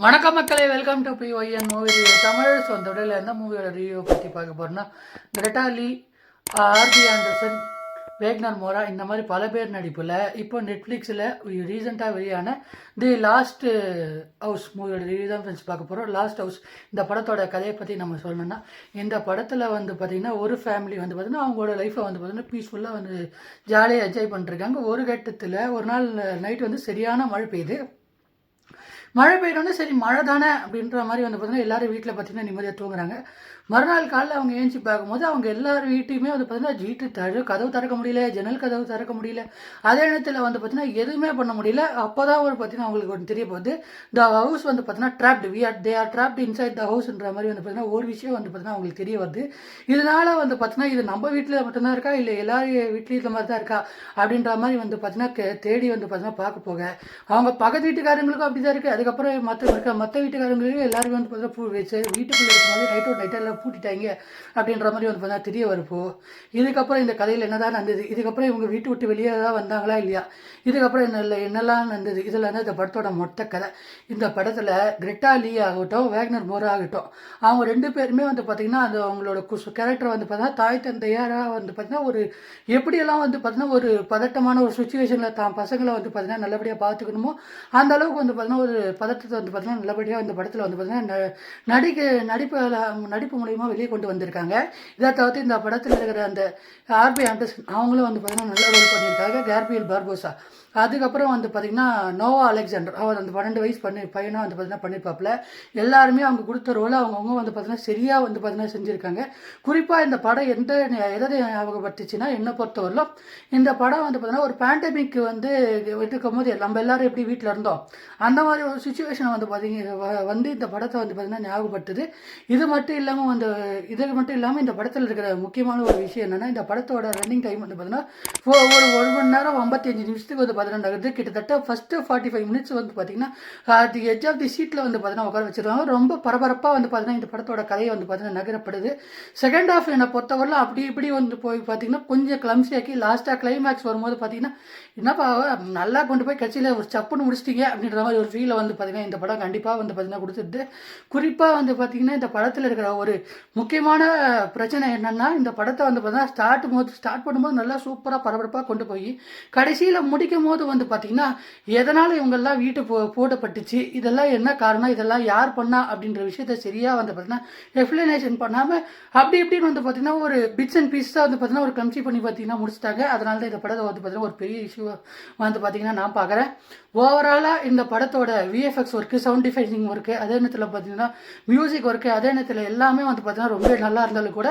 வணக்கம் மக்களே, welcome to PYN movie review Tamil. So அந்த உடலில் எந்த மூவியோட ரிவ்யூ பற்றி பார்க்க போகிறோன்னா, கிரெட்டா லீ, ஆர்பி ஆண்டர்சன், வேக்னர் மோரா இந்த மாதிரி பல பேர் நடிப்பில் இப்போ நெட்ஃப்ளிக்ஸில் ரீசெண்டாக வெளியான தி லாஸ்ட் ஹவுஸ் மூவியோட ரிவ்யூ தான் ஃப்ரெண்ட்ஸ் பார்க்க போகிறோம். லாஸ்ட் ஹவுஸ் இந்த படத்தோட கதையை பற்றி நம்ம சொல்லணும்னா, இந்த படத்தில் வந்து பார்த்திங்கன்னா ஒரு ஃபேமிலி வந்து பார்த்திங்கன்னா அவங்களோட லைஃப்பை வந்து பார்த்திங்கன்னா பீஸ்ஃபுல்லாக வந்து ஜாலியாக என்ஜாய் பண்ணிருக்காங்க. ஒரு கட்டத்தில் ஒரு நாள் நைட் வந்து சரியான மழை பெய்யுது. மழை பெய்யணுன்னு சரி மழை தானே அப்படின்ற மாதிரி வந்து பார்த்தீங்கன்னா எல்லோரும் வீட்டில் பார்த்தீங்கன்னா நிம்மதியாக தூங்குறாங்க. மறுநாள் காலையில் அவங்க ஏஞ்சி பார்க்கும்போது அவங்க எல்லார் வீட்டையுமே வந்து பார்த்தீங்கன்னா கதவு திறக்க முடியல, ஜன்னல் கதவு திறக்க முடியல. அதே நேரத்தில் வந்து பார்த்தீங்கன்னா எதுவுமே பண்ண முடியல. அப்போ தான் ஒரு பார்த்தீங்கன்னா அவங்களுக்கு ஒன்று தெரிய போகுது, த ஹவுஸ் வந்து பார்த்தீங்கன்னா trapped, they are trapped inside the ஹவுஸ்ன்ற மாதிரி வந்து பார்த்தீங்கன்னா ஒரு விஷயம் வந்து பார்த்தீங்கன்னா அவங்களுக்கு தெரிய வருது. இதனால் வந்து பார்த்தீங்கன்னா இது நம்ம வீட்டில் மட்டும்தான் இருக்கா இல்லை எல்லாரும் வீட்லேயும் இந்த மாதிரி தான் இருக்கா அப்படின்ற மாதிரி வந்து பார்த்தீங்கன்னா தேடி வந்து பார்த்தீங்கன்னா பார்க்க போக அவங்க பக்கத்து வீட்டுக்காரங்களுக்கும் அப்படி தான் இருக்குது. அதுக்கப்புறம் மற்ற வீட்டுக்காரங்களுக்கும் எல்லாருமே வந்து பார்த்தீங்கன்னா வீட்டுக்குள்ளே இருக்கும்போது நைட்டெல்லாம் பூட்டிட்டாங்க அப்படின்ற மாதிரி வந்து பார்த்தா தெரிய வருப்போ. இதுக்கப்புறம் இந்த கதையில் என்னதான் நடந்தது, இதுக்கப்புறம் இவங்க வீட்டு விட்டு வெளியே தான் வந்தாங்களா இல்லையா, இதுக்கப்புறம் என்னெல்லாம் நடந்தது, இதில் வந்து இந்த படத்தோட மொத்த கதை. இந்த படத்தில் கிரெட்டா லீ ஆகட்டும், வேக்னர் மோரா ஆகட்டும், அவங்க ரெண்டு பேருமே வந்து பார்த்திங்கன்னா அந்த அவங்களோட கேரக்டர் வந்து பார்த்தீங்கன்னா தாய் தந்தையாராக வந்து பார்த்திங்கன்னா ஒரு எப்படியெல்லாம் வந்து பார்த்திங்கன்னா ஒரு பதட்டமான ஒரு சுச்சுவேஷனில் தான் பசங்களை வந்து பார்த்திங்கன்னா நல்லபடியாக பார்த்துக்கணுமோ அந்த அளவுக்கு வந்து பார்த்திங்கன்னா ஒரு பதட்டத்தை வந்து பார்த்திங்கன்னா நல்லபடியாக இந்த படத்தில் வந்து பார்த்திங்கன்னா நடிப்பு மூலியமாக வெளியே கொண்டு வந்திருக்காங்க. இதை தவிர்த்து இந்த படத்தில் இருக்கிற அந்த ஆர்பி ஆண்டர்சன் அவங்களும் வந்து பார்த்திங்கன்னா நல்ல ரோல் பண்ணியிருக்காங்க. கேப்ரியல் பார்போசா, அதுக்கப்புறம் வந்து பார்த்திங்கன்னா நோவா அலெக்சாண்டர், அவர் அந்த 12 வயசு பையனாக வந்து பார்த்திங்கன்னா பண்ணியிருப்பாப்பில். எல்லாருமே அவங்க கொடுத்த ரோலை அவங்கவுங்க வந்து பார்த்திங்கன்னா சரியாக வந்து பார்த்திங்கன்னா செஞ்சுருக்காங்க. குறிப்பாக இந்த படம் எதை ஞாபகப்படுத்துச்சுன்னா, என்னை பொறுத்தவரையிலும் இந்த படம் வந்து பார்த்திங்கன்னா ஒரு பேண்டமிக் வந்து இருக்கும் போது நம்ம எல்லோரும் எப்படி வீட்டில் இருந்தோம் அந்த மாதிரி ஒரு சுச்சுவேஷனை வந்து வந்து இந்த படத்தை வந்து பார்த்திங்கன்னா ஞாபகப்படுத்துது. இது மட்டும் இல்லாமல் இந்த படத்தில் இருக்கிற முக்கியமான ஒரு விஷயம் என்னென்னா, இந்த படத்தோட ரன்னிங் டைம் வந்து பார்த்திங்கன்னா ஒரு 1 மணி நேரம் 55 நிமிஷத்துக்கு வந்து நடக்குது. கிட்டத்தட்ட ஃபஸ்ட்டு 45 மினிட்ஸ் வந்து பார்த்தீங்கன்னா தி எட்ஜ் ஆஃப் தி சீட்டில் வந்து பார்த்தீங்கன்னா உட்கார வச்சிருவாங்க. ரொம்ப பரபரப்பாக வந்து பார்த்தீங்கன்னா இந்த படத்தோட கதையை வந்து பார்த்தீங்கன்னா நகரப்படுது. செகண்ட் ஹாஃப் என்னை பொறுத்தவரையில் அப்படி இப்படி வந்து போய் பார்த்தீங்கன்னா கொஞ்சம் கிளம்ஸியாக்கி லாஸ்ட்டாக கிளைமேக்ஸ் வரும்போது பார்த்தீங்கன்னா என்னப்பா நல்லா கொண்டு போய் கட்சியில் ஒரு சப்புன்னு முடிச்சிட்டிங்க அப்படின்ற மாதிரி ஒரு ஃபீலை வந்து பார்த்தீங்கன்னா இந்த படம் கண்டிப்பாக வந்து பார்த்தீங்கன்னா கொடுத்துட்டு. குறிப்பாக வந்து பார்த்தீங்கன்னா இந்த படத்தில் இருக்கிற ஒரு முக்கியமான பிரச்சனை என்னென்னா, இந்த படத்தை வந்து பார்த்தீங்கன்னா ஸ்டார்ட் பண்ணும்போது நல்லா சூப்பராக பரபரப்பாக கொண்டு போய் கடைசியில் முடிக்கும் போது வந்து பார்த்திங்கன்னா எதனால் இவங்கெல்லாம் வீட்டு போடப்பட்டுச்சு, இதெல்லாம் என்ன காரணம், இதெல்லாம் யார் பண்ணா அப்படின்ற விஷயத்த சரியாக வந்து பார்த்தீங்கன்னா எக்ஸ்பிளனேஷன் பண்ணாமல் அப்படி இப்படின்னு வந்து பார்த்திங்கன்னா ஒரு பிட்ஸ் அண்ட் பீஸாக வந்து பார்த்திங்கன்னா ஒரு கம்சி பண்ணி பார்த்திங்கன்னா முடிச்சிட்டாங்க. அதனால தான் இந்த படத்தை வந்து பார்த்திங்கன்னா ஒரு பெரிய இஷ்யூ வந்து பார்த்திங்கன்னா நான் பார்க்குறேன். ஓவராலாக இந்த படத்தோட VFX work, sound defining work, அதே நேரத்தில் பார்த்திங்கன்னா மியூசிக் ஒர்க்கு, அதே நேரத்தில் எல்லாமே வந்து பார்த்திங்கன்னா ரொம்ப நல்லா இருந்தாலும் கூட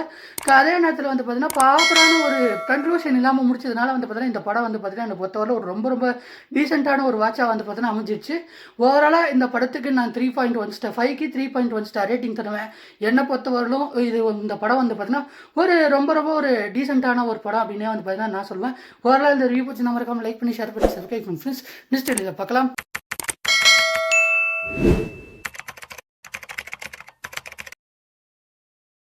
அதே நேரத்தில் வந்து பார்த்திங்கன்னா ப்ராப்பரான ஒரு கன்க்ளூஷன் இல்லாமல் முடிச்சதுனால வந்து பார்த்திங்கன்னா இந்த படம் வந்து பார்த்திங்கன்னா என்னை பொறுத்தவரை ஒரு ரொம்ப ரொம்ப டீசெண்டான ஒரு வாட்சாக வந்து பார்த்தீங்கன்னா அமைஞ்சிருச்சு. ஓவராலாக இந்த படத்துக்கு நான் 3.1 ஸ்டார் 5க்கு 3.1 ஸ்டார் ரேட்டிங் தருவேன். என்னை பொறுத்தவரையிலும் இந்த படம் வந்து பார்த்தீங்கன்னா ஒரு ரொம்ப ரொம்ப ஒரு டீசெண்டான ஒரு படம் அப்படின்னே வந்து பார்த்தீங்கன்னா நான் சொல்லுவேன். ஓவரால் இந்த ரிவ்யூ பற்றி நம்ம லைக் பண்ணி ஷேர் பண்ணி சப்ஸ்கிரைப் பண்ணி ஃப்ரெண்ட்ஸ் நெக்ஸ்ட் வீடியோவில் பார்க்கலாம்.